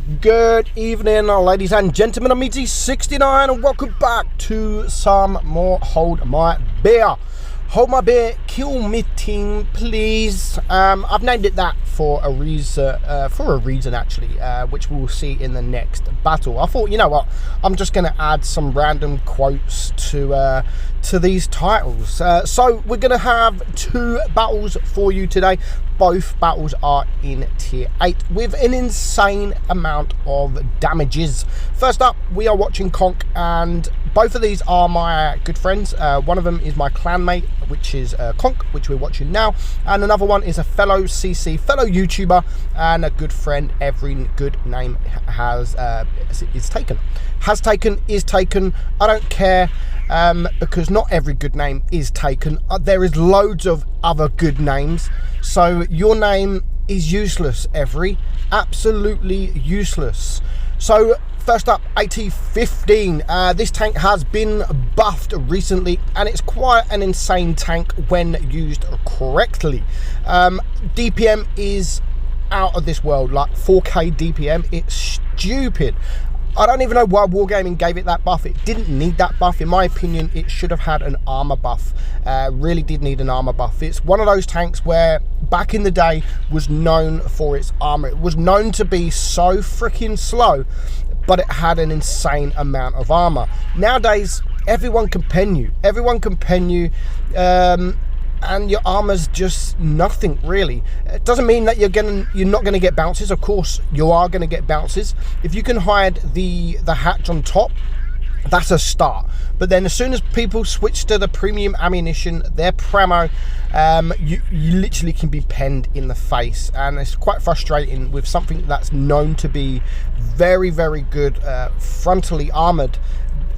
Good evening, ladies and gentlemen. I'm meadsy69 and welcome back to some more Hold My Beer. Hold My Beer, kill me team, please. I've named it that for a reason, actually, which we'll see in the next battle. I thought, you know what, I'm just going to add some random quotes to these titles. So we're going to have two battles for you today. Both battles are in tier 8 with an insane amount of damages. First up, we are watching Conk, and both of these are my good friends. One of them is my clanmate, which is Conk, which we're watching now, and another one is a fellow CC, fellow YouTuber, and a good friend. Every good name is taken. I don't care, because not every good name is taken. There is loads of other good names, so your name is useless, absolutely useless. So first up, AT-15. This tank has been buffed recently, and it's quite an insane tank when used correctly. DPM is out of this world, like 4K DPM. It's stupid. I don't even know why Wargaming gave it that buff. It didn't need that buff. In my opinion, it should have had an armor buff. Really did need an armor buff. It's one of those tanks where back in the day was known for its armor. It was known to be so freaking slow, but it had an insane amount of armor. Nowadays, everyone can pen you. And your armor's just nothing, really. It doesn't mean that you're not gonna get bounces. Of course you are gonna get bounces. If you can hide the hatch on top, that's a start. But then as soon as people switch to the premium ammunition, their pramo, you literally can be penned in the face, and it's quite frustrating with something that's known to be very, very good frontally armored.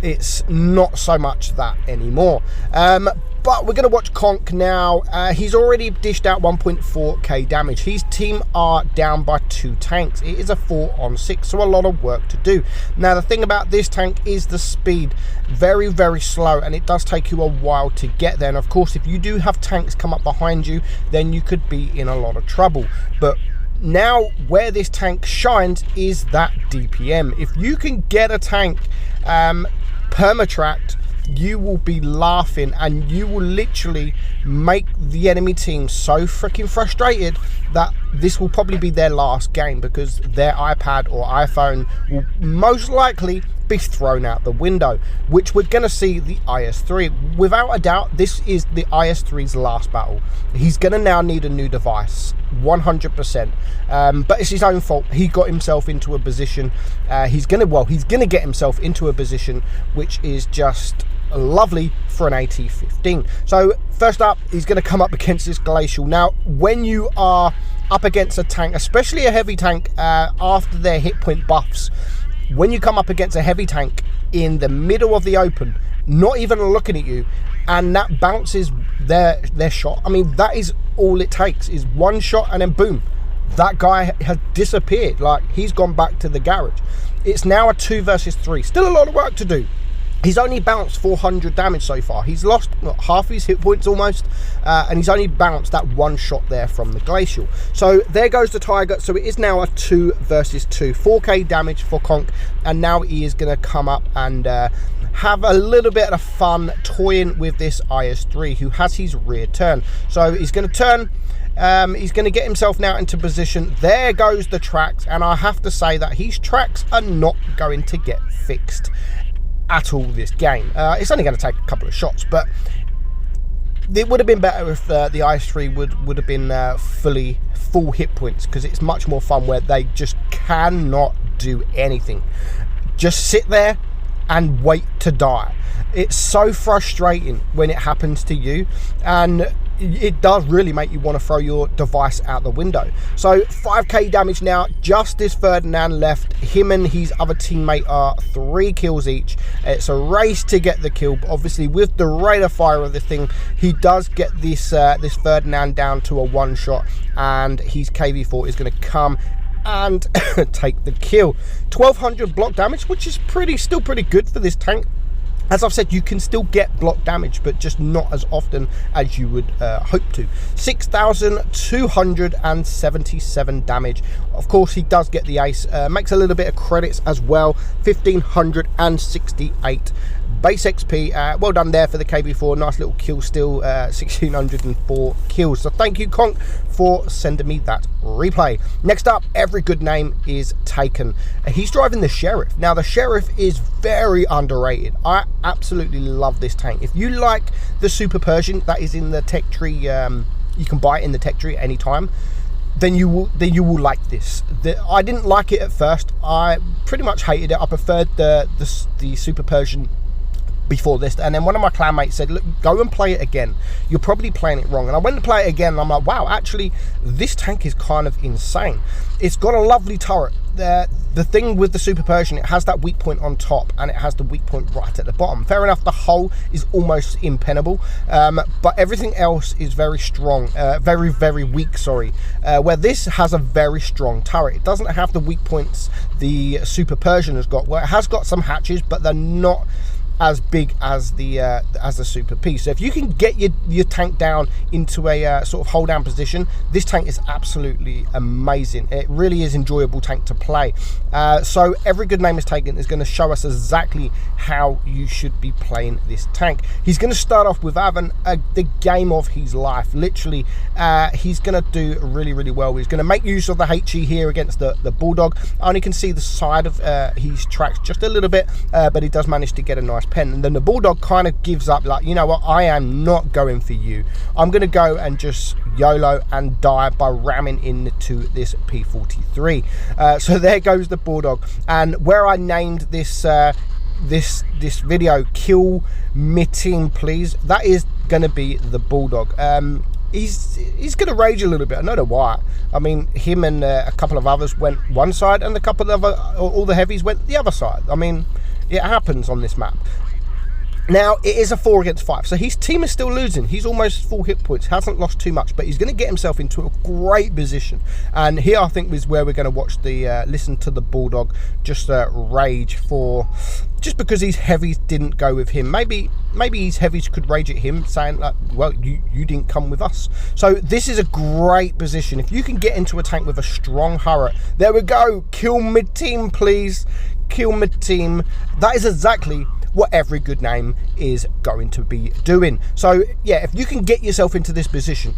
It's not so much that anymore. But we're going to watch Conk now. He's already dished out 1.4k damage. His team are down by 2 tanks. It is a 4-on-6, so a lot of work to do. Now, the thing about this tank is the speed. Very, very slow, and it does take you a while to get there. And of course, if you do have tanks come up behind you, then you could be in a lot of trouble. But now, where this tank shines is that DPM. If you can get a tank permatracked, you will be laughing, and you will literally make the enemy team so freaking frustrated that this will probably be their last game, because their iPad or iPhone will most likely be thrown out the window, which we're going to see the IS-3. Without a doubt, this is the IS-3's last battle. He's going to now need a new device, 100%. But it's his own fault. He got himself into a position. He's going to get himself into a position which is just lovely for an AT-15. So first up, he's going to come up against this Glacial. Now, when you are up against a tank, especially a heavy tank, after their hit point buffs, when you come up against a heavy tank in the middle of the open, not even looking at you, and that bounces their shot, I mean, that is all it takes, is one shot, and then boom, that guy has disappeared. Like, he's gone back to the garage. It's now a 2 versus 3. Still a lot of work to do. He's only bounced 400 damage so far. He's lost half his hit points almost, and he's only bounced that one shot there from the Glacial. So there goes the Tiger. So it is now a 2 versus 2. 4k damage for Conk, and now he is going to come up and have a little bit of fun toying with this IS-3, who has his rear turn. So he's going to turn. He's going to get himself now into position. There goes the tracks, and I have to say that his tracks are not going to get fixed at all this game. It's only going to take a couple of shots, but it would have been better if the IS-3 would have been full hit points, because it's much more fun where they just cannot do anything. Just sit there and wait to die. It's so frustrating when it happens to you, and it does really make you want to throw your device out the window. So 5k damage now, just this Ferdinand left. Him and his other teammate are 3 kills each. It's a race to get the kill, but obviously with the rate of fire of the thing, he does get this this Ferdinand down to a 1 shot, and his KV-4 is going to come and take the kill. 1200 block damage, which is still pretty good for this tank. As I've said, you can still get block damage, but just not as often as you would hope to. 6,277 damage. Of course, he does get the ace. Makes a little bit of credits as well. 1,568 base XP. Well done there for the KV4. Nice little kill steal. 1,604 kills. So thank you, Conk, for sending me that replay. Next up, every good name is taken. He's driving the Sheriff. Now, the Sheriff is very underrated. I absolutely love this tank. If you like the Super Persian that is in the tech tree, you can buy it in the tech tree at any time, then you will like this. I didn't like it at first. I pretty much hated it. I preferred the Super Persian before this, and then one of my clanmates said, look, go and play it again, you're probably playing it wrong. And I went to play it again, and I'm like, wow, actually this tank is kind of insane. It's got a lovely turret. The thing with the Super Persian, it has that weak point on top, and it has the weak point right at the bottom. Fair enough, the hull is almost impenetrable, but everything else is very strong, very weak, sorry. Where this has a very strong turret. It doesn't have the weak points the Super Persian has got. Well, it has got some hatches, but they're not as big as the Super P. So if you can get your tank down into a sort of hold down position, this tank is absolutely amazing. It really is enjoyable tank to play. So every good name is taken is going to show us exactly how you should be playing this tank. He's going to start off with having the game of his life. Literally, he's going to do really well. He's going to make use of the HE here against the Bulldog. I only can see the side of his tracks just a little bit, but he does manage to get a nice pen. And then the Bulldog kind of gives up, like, you know what, I am not going for you. I'm going to go and just YOLO and die by ramming into this P43. So there goes the Bulldog. And where I named this this video, kill me team please, that is going to be the Bulldog. He's going to rage a little bit. I don't know why. I mean, him and a couple of others went one side, and a couple of all the heavies went the other side. I mean, it happens on this map. Now, it is a 4 against 5, so his team is still losing. He's almost full hit points, hasn't lost too much, but he's going to get himself into a great position. And here, I think, is where we're going to watch the listen to the Bulldog just rage for, just because his heavies didn't go with him. Maybe his heavies could rage at him, saying, like, well, you didn't come with us. So this is a great position. If you can get into a tank with a strong turret, there we go. Kill mid-team, please. Kill mid-team. That is exactly what every good name is going to be doing. So yeah, if you can get yourself into this position,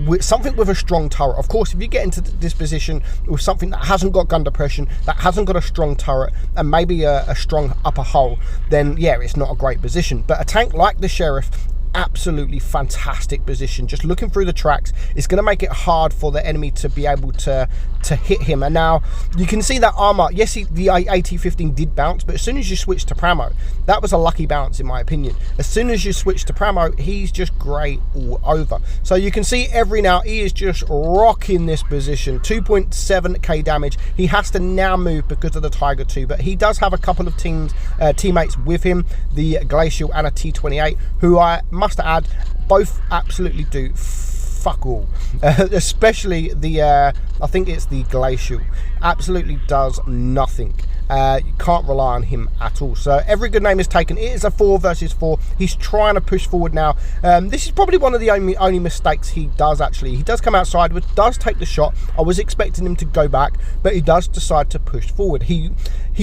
with something with a strong turret. Of course, if you get into this position with something that hasn't got gun depression, that hasn't got a strong turret, and maybe a strong upper hull, then yeah, it's not a great position. But a tank like the Sheriff, absolutely fantastic position. Just looking through the tracks, it's going to make it hard for the enemy to be able to hit him. And now you can see that armor. Yes, the AT-15 did bounce, but as soon as you switch to Pramo, that was a lucky bounce in my opinion. As soon as you switch to Pramo, he's just great all over. So you can see every now he is just rocking this position. 2.7k damage. He has to now move because of the Tiger 2, but he does have a couple of teammates with him, the Glacial and a T28, who I must add, both absolutely do fuck all. Especially the I think it's the Glacial, absolutely does nothing. You can't rely on him at all. So every good name is taken. It is a 4 versus 4. He's trying to push forward now. This is probably one of the only mistakes he does. Actually, he does come out sideways, does take the shot. I was expecting him to go back, but he does decide to push forward. He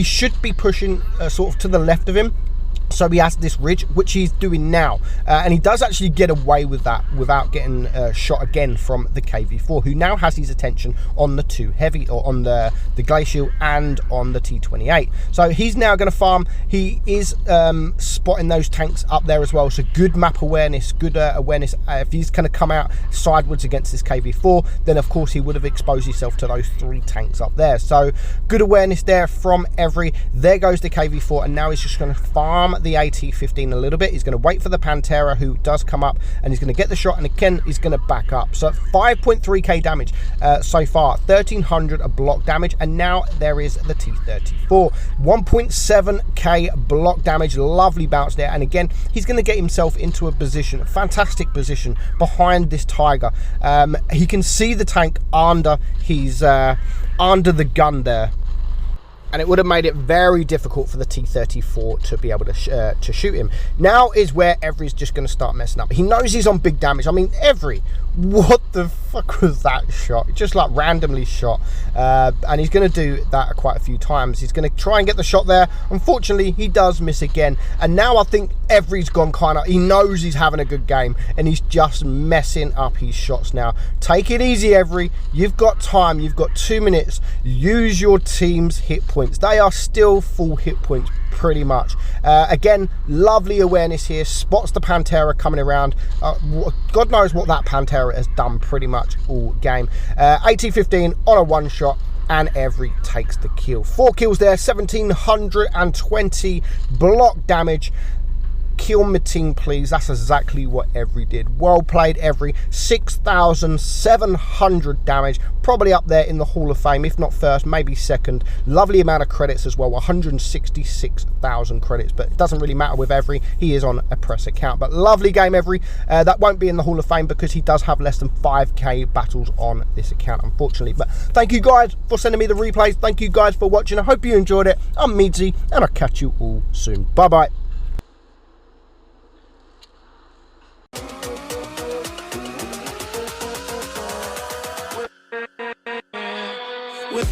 should be pushing sort of to the left of him, so he has this ridge, which he's doing now, and he does actually get away with that without getting shot again from the KV4, who now has his attention on the 2 heavy, or on the Glacial and on the T28. So he's now going to farm. He is spotting those tanks up there as well, so good map awareness, good awareness. If he's going to come out sideways against this KV4, then of course he would have exposed himself to those 3 tanks up there. So good awareness there from every. There goes the KV4, and now he's just going to farm the AT-15 a little bit. He's going to wait for the Pantera, who does come up, and he's going to get the shot, and again he's going to back up. So 5.3k damage so far, 1300 block damage, and now there is the T-34, 1.7k block damage. Lovely bounce there, and again he's going to get himself into a position, a fantastic position behind this Tiger. He can see the tank under his under the gun there. and it would have made it very difficult for the T-34 to be able to shoot him. Now is where Every's just going to start messing up. He knows he's on big damage. I mean, Every, what the fuck was that shot? Just like randomly shot, and he's going to do that quite a few times. He's going to try and get the shot there. Unfortunately, he does miss again, and now I think Every's gone kind of, he knows he's having a good game, and he's just messing up his shots now. Take it easy, Every. You've got time. You've got 2 minutes. Use your team's hit points. They are still full hit points pretty much. Again, lovely awareness here, spots the Pantera coming around. God knows what that Pantera has done pretty much all game. 18-15 on a one shot, and Every takes the kill. 4 kills there, 1720 block damage. Kill my team, please. That's exactly what Every did. Well played, Every. 6,700 damage. Probably up there in the Hall of Fame, if not first, maybe second. Lovely amount of credits as well, 166,000 credits, but it doesn't really matter with Every. He is on a press account, but lovely game, Every. That won't be in the Hall of Fame because he does have less than 5k battles on this account, unfortunately. But thank you guys for sending me the replays. Thank you guys for watching. I hope you enjoyed it. I'm Meadsy, and I'll catch you all soon. Bye-bye. With